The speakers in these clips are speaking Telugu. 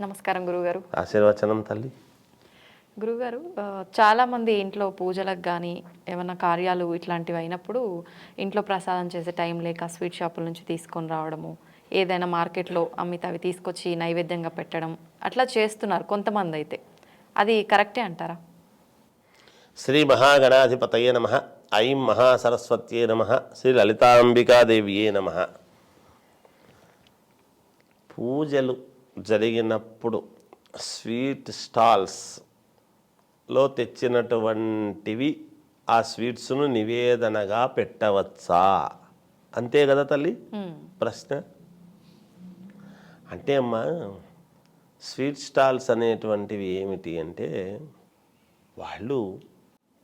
నమస్కారం గురుగారు. ఆశీర్వచనం తల్లి. గురుగారు, చాలామంది ఇంట్లో పూజలకు కానీ ఏమైనా కార్యాలు ఇట్లాంటివి అయినప్పుడు ఇంట్లో ప్రసాదం చేసే టైం లేక స్వీట్ షాపుల నుంచి తీసుకొని రావడము, ఏదైనా మార్కెట్లో అమ్మితే అవి తీసుకొచ్చి నైవేద్యంగా పెట్టడం అట్లా చేస్తున్నారు కొంతమంది. అయితే అది కరెక్టే అంటారా? శ్రీ మహాగణాధిపతయే నమః. ఐం మహాసరస్వత్యే నమః. శ్రీ లలితాంబికాదేవియే నమః. పూజలు జరిగినప్పుడు స్వీట్ స్టాల్స్లో తెచ్చినటువంటివి ఆ స్వీట్స్ను నివేదనగా పెట్టవచ్చా? అంతే కదా తల్లి ప్రశ్న. అంటే అమ్మా, స్వీట్ స్టాల్స్ అనేటువంటివి ఏమిటి అంటే, వాళ్ళు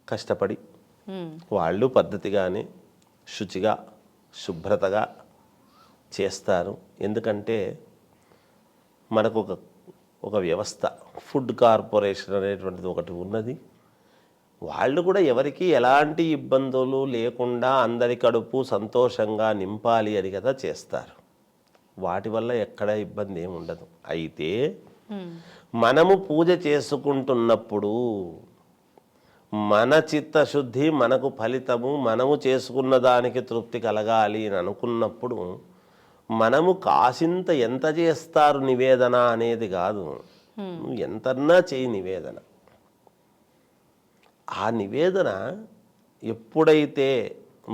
కష్టపడి వాళ్ళు పద్ధతిగానే శుచిగా శుభ్రతగా చేస్తారు. ఎందుకంటే మనకు ఒక వ్యవస్థ, ఫుడ్ కార్పొరేషన్ అనేటువంటిది ఒకటి ఉన్నది. వాళ్ళు కూడా ఎవరికి ఎలాంటి ఇబ్బందులు లేకుండా అందరి కడుపు సంతోషంగా నింపాలి అని కదా చేస్తారు. వాటి వల్ల ఎక్కడ ఇబ్బంది ఏమి ఉండదు. అయితే మనము పూజ చేసుకుంటున్నప్పుడు మన చిత్తశుద్ధి, మనకు ఫలితము, మనము చేసుకున్న దానికి తృప్తి కలగాలి అని అనుకున్నప్పుడు మనము కాసింత ఎంత చేస్తారు నివేదన అనేది కాదు, నువ్వు ఎంతన్నా చేయి నివేదన. ఆ నివేదన ఎప్పుడైతే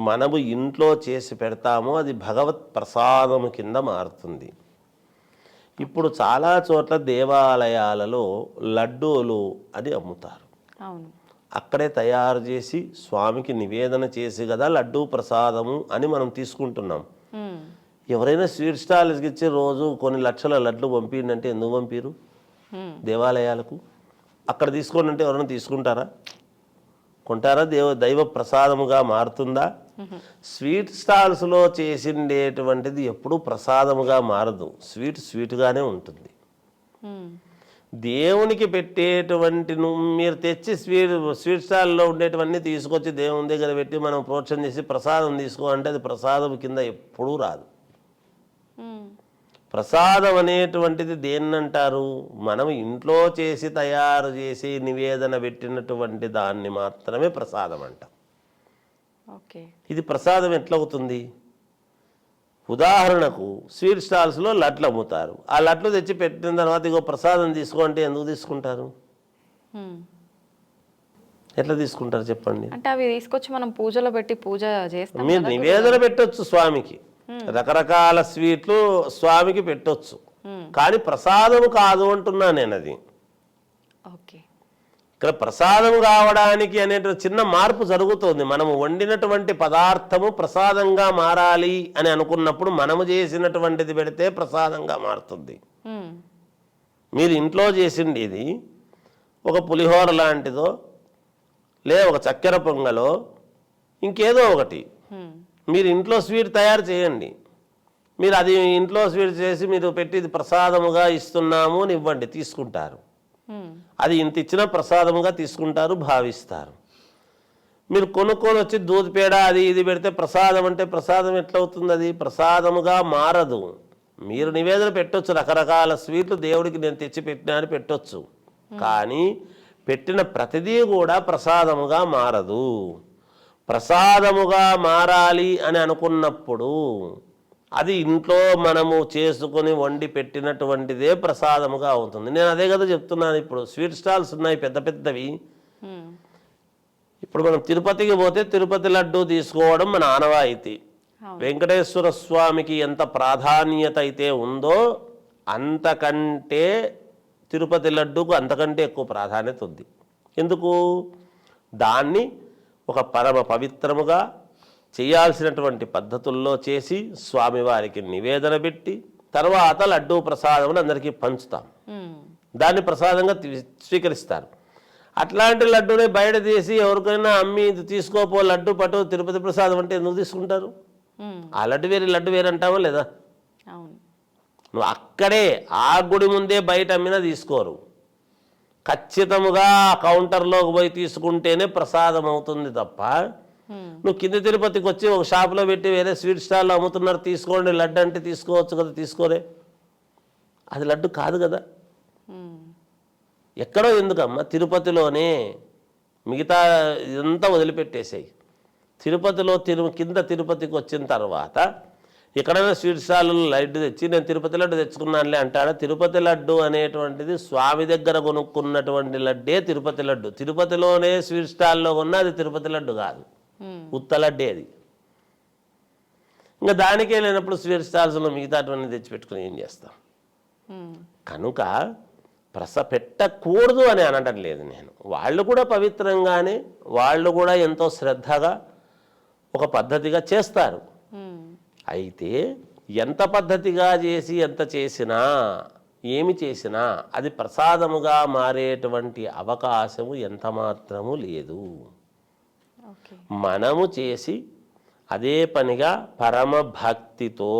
మనము ఇంట్లో చేసి పెడతామో అది భగవత్ ప్రసాదము కింద మారుతుంది. ఇప్పుడు చాలా చోట్ల దేవాలయాలలో లడ్డూలు అని అమ్ముతారు. అక్కడే తయారు చేసి స్వామికి నివేదన చేసి కదా లడ్డూ ప్రసాదము అని మనం తీసుకుంటున్నాం. ఎవరైనా స్వీట్ స్టాల్స్కి ఇచ్చి రోజు కొన్ని లక్షల లడ్లు పంపిండంటే ఎందుకు పంపిరు దేవాలయాలకు? అక్కడ తీసుకోండి అంటే ఎవరైనా తీసుకుంటారా? కొంటారా? దైవ ప్రసాదముగా మారుతుందా? స్వీట్ స్టాల్స్లో చేసిండేటువంటిది ఎప్పుడూ ప్రసాదముగా మారదు. స్వీట్గానే ఉంటుంది. దేవునికి పెట్టేటువంటి మీరు తెచ్చి స్వీట్ స్టాల్లో ఉండేటివన్నీ తీసుకొచ్చి దేవుని దగ్గర పెట్టి మనం ప్రోక్షణ చేసి ప్రసాదం తీసుకో అంటే అది ప్రసాదం కింద ఎప్పుడూ రాదు. ప్రసాదం అనేటువంటిది దేన్నంటారు? మనం ఇంట్లో చేసి తయారు చేసి నివేదన పెట్టినటువంటి దాన్ని మాత్రమే ప్రసాదం అంటాం. ఇది ప్రసాదం ఎట్లవుతుంది? ఉదాహరణకు స్వీట్ స్టాల్స్లో లడ్లు అమ్ముతారు. ఆ లడ్లు తెచ్చి పెట్టిన తర్వాత ఇగో ప్రసాదం తీసుకోంటే ఎందుకు తీసుకుంటారు? ఎట్లా తీసుకుంటారు చెప్పండి? అంటే అవి తీసుకొచ్చి మనం పూజలో పెట్టి పూజ చేస్తాం. మీరు నివేదన పెట్టొచ్చు స్వామికి, రకరకాల స్వీట్లు స్వామికి పెట్టొచ్చు, కానీ ప్రసాదము కాదు అంటున్నా నేను. అది ఇక్కడ ప్రసాదం కావడానికి అనే చిన్న మార్పు జరుగుతుంది. మనము వండినటువంటి పదార్థము ప్రసాదంగా మారాలి అని అనుకున్నప్పుడు మనము చేసినటువంటిది పెడితే ప్రసాదంగా మారుతుంది. మీరు ఇంట్లో చేసిండేది ఒక పులిహోర లాంటిదో, లేదా ఒక చక్కెర పొంగలో, ఇంకేదో ఒకటి మీరు ఇంట్లో స్వీట్ తయారు చేయండి. మీరు అది ఇంట్లో స్వీట్ చేసి మీరు పెట్టి ప్రసాదముగా ఇస్తున్నాము అని ఇవ్వండి, తీసుకుంటారు. అది ఇంత ఇచ్చిన ప్రసాదముగా తీసుకుంటారు, భావిస్తారు. మీరు కొనుక్కొని వచ్చి దూద్ పేడ అది ఇది పెడితే ప్రసాదం అంటే ప్రసాదం ఎట్లవుతుంది? అది ప్రసాదముగా మారదు. మీరు నివేదన పెట్టొచ్చు, రకరకాల స్వీట్లు దేవుడికి నేను తెచ్చి పెట్టినా అని పెట్టొచ్చు, కానీ పెట్టిన ప్రతిదీ కూడా ప్రసాదముగా మారదు. ప్రసాదముగా మారాలి అని అనుకున్నప్పుడు అది ఇంట్లో మనము చేసుకొని వండి పెట్టినటువంటిదే ప్రసాదముగా అవుతుంది. నేను అదే కదా చెప్తున్నాను. ఇప్పుడు స్వీట్ స్టాల్స్ ఉన్నాయి పెద్ద పెద్దవి. ఇప్పుడు మనం తిరుపతికి పోతే తిరుపతి లడ్డు తీసుకోవడం మన ఆనవాయితీ. వెంకటేశ్వర స్వామికి ఎంత ప్రాధాన్యత అయితే ఉందో అంతకంటే తిరుపతి లడ్డుకు అంతకంటే ఎక్కువ ప్రాధాన్యత ఉంది. ఎందుకు? దాన్ని ఒక పరమ పవిత్రముగా చేయాల్సినటువంటి పద్ధతుల్లో చేసి స్వామివారికి నివేదన పెట్టి తర్వాత లడ్డూ ప్రసాదం అందరికీ పంచుతాం. దాన్ని ప్రసాదంగా స్వీకరిస్తారు. అట్లాంటి లడ్డూనే బయట తీసి ఎవరికైనా అమ్మి తీసుకోపో లడ్డు పట్టు తిరుపతి ప్రసాదం అంటే ఎందుకు తీసుకుంటారు? ఆ లడ్డు వేరే లడ్డు వేరే అంటావా లేదా? నువ్వు అక్కడే ఆ గుడి ముందే బయట అమ్మినా తీసుకోరు. ఖచ్చితంగా కౌంటర్లోకి పోయి తీసుకుంటేనే ప్రసాదం అవుతుంది తప్ప నువ్వు కింద తిరుపతికి వచ్చి ఒక షాప్లో పెట్టి వేరే స్వీట్ స్టాల్లో అమ్ముతున్నారు తీసుకోండి లడ్డు అంటే తీసుకోవచ్చు కదా, తీసుకోరే. అది లడ్డు కాదు కదా. ఎక్కడో ఎందుకమ్మా, తిరుపతిలోనే మిగతా ఇదంతా వదిలిపెట్టేసాయి. తిరుపతిలో కింద తిరుపతికి వచ్చిన తర్వాత ఎక్కడైనా స్వీట్ స్టాల్లో లడ్డు తెచ్చి నేను తిరుపతి లడ్డు తెచ్చుకున్నానులే అంటాడా? తిరుపతి లడ్డు అనేటువంటిది స్వామి దగ్గర కొనుక్కున్నటువంటి లడ్డే తిరుపతి లడ్డు. తిరుపతిలోనే స్వీట్ స్టాల్లో కొన్నా అది తిరుపతి లడ్డు కాదు, ఉత్త లడ్డే అది. ఇంకా దానికే లేనప్పుడు స్వీట్ స్టాల్స్లో మిగతాటువంటి తెచ్చిపెట్టుకుని ఏం చేస్తాం? కనుక పెట్టకూడదు అని అనడం లేదు నేను. వాళ్ళు కూడా పవిత్రంగానే, వాళ్ళు కూడా ఎంతో శ్రద్ధగా ఒక పద్ధతిగా చేస్తారు. అయితే ఎంత పద్ధతిగా చేసి ఎంత చేసినా ఏమి చేసినా అది ప్రసాదముగా మారేటువంటి అవకాశము ఎంత మాత్రము లేదు. మనము చేసి అదే పనిగా పరమ భక్తితో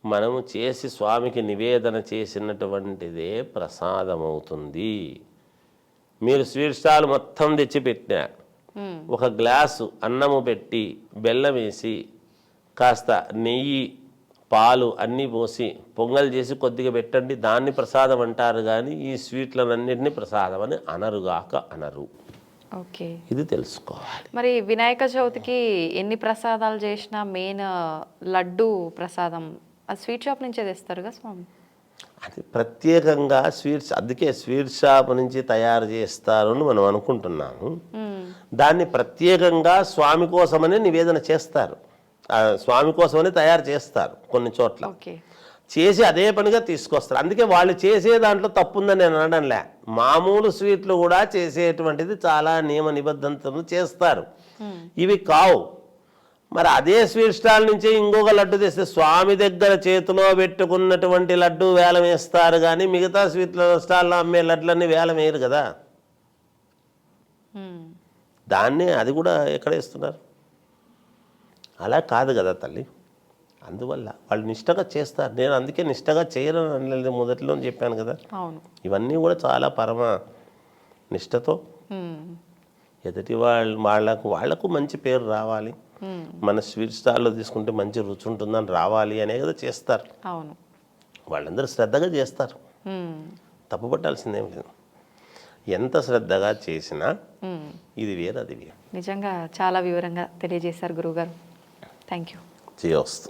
మనము చేసి స్వామికి నివేదన చేసినటువంటిదే ప్రసాదమవుతుంది. మీరు స్వీట్ స్టాల్ మొత్తం తెచ్చిపెట్టినా ఒక గ్లాసు అన్నము పెట్టి బెల్లం వేసి కాస్త నెయ్యి పాలు అన్నీ పోసి పొంగల్ చేసి కొద్దిగా పెట్టండి, దాన్ని ప్రసాదం అంటారు. కానీ ఈ స్వీట్లన్నింటినీ ప్రసాదం అని అనరుగాక అనరు. ఓకే, ఇది తెలుసుకోవాలి. మరి వినాయక చవితికి ఎన్ని ప్రసాదాలు చేసినా మెయిన్ లడ్డు ప్రసాదం ఆ స్వీట్ షాప్ నుంచే తెస్తారుగా స్వామి? అది ప్రత్యేకంగా స్వీట్స్, అందుకే స్వీట్ షాప్ నుంచి తయారు చేస్తారు అని మనం అనుకుంటున్నాము. దాన్ని ప్రత్యేకంగా స్వామి కోసమని నివేదన చేస్తారు, స్వామి కోసమని తయారు చేస్తారు కొన్ని చోట్ల. చేసి అదే పనిగా తీసుకొస్తారు. అందుకే వాళ్ళు చేసే దాంట్లో తప్పుందని నేను అనడంలే. మామూలు స్వీట్లు కూడా చేసేటువంటిది చాలా నియమ నిబద్ధతలు చేస్తారు, ఇవి కావు. మరి అదే స్వీట్ స్టాల్ నుంచే ఇంకొక లడ్డు తెస్తే స్వామి దగ్గర చేతిలో పెట్టుకున్నటువంటి లడ్డు వేలం వేస్తారు, కానీ మిగతా స్వీట్ల స్టాల్లో అమ్మే లడ్లన్నీ వేలం వేయరు కదా. దాన్ని అది కూడా ఎక్కడ వేస్తున్నారు? అలా కాదు కదా తల్లి. అందువల్ల వాళ్ళు నిష్టగా చేస్తారు. నేను అందుకే నిష్టగా చేయరని అనలేదు, మొదట్లో చెప్పాను కదా. ఇవన్నీ కూడా చాలా పరమ నిష్టతో ఎదుటి వాళ్లకు మంచి పేరు రావాలి, మన స్వీట్ స్టాల్లో తీసుకుంటే మంచి రుచి ఉంటుందని రావాలి అనే కదా చేస్తారు. వాళ్ళందరూ శ్రద్ధగా చేస్తారు, తప్పు పట్టాల్సిందేం లేదు. ఎంత శ్రద్ధగా చేసినా ఇది వేరు అది వేరు. నిజంగా చాలా వివరంగా తెలియజేశారు గురువుగారు. Thank you. చేయవస్తు.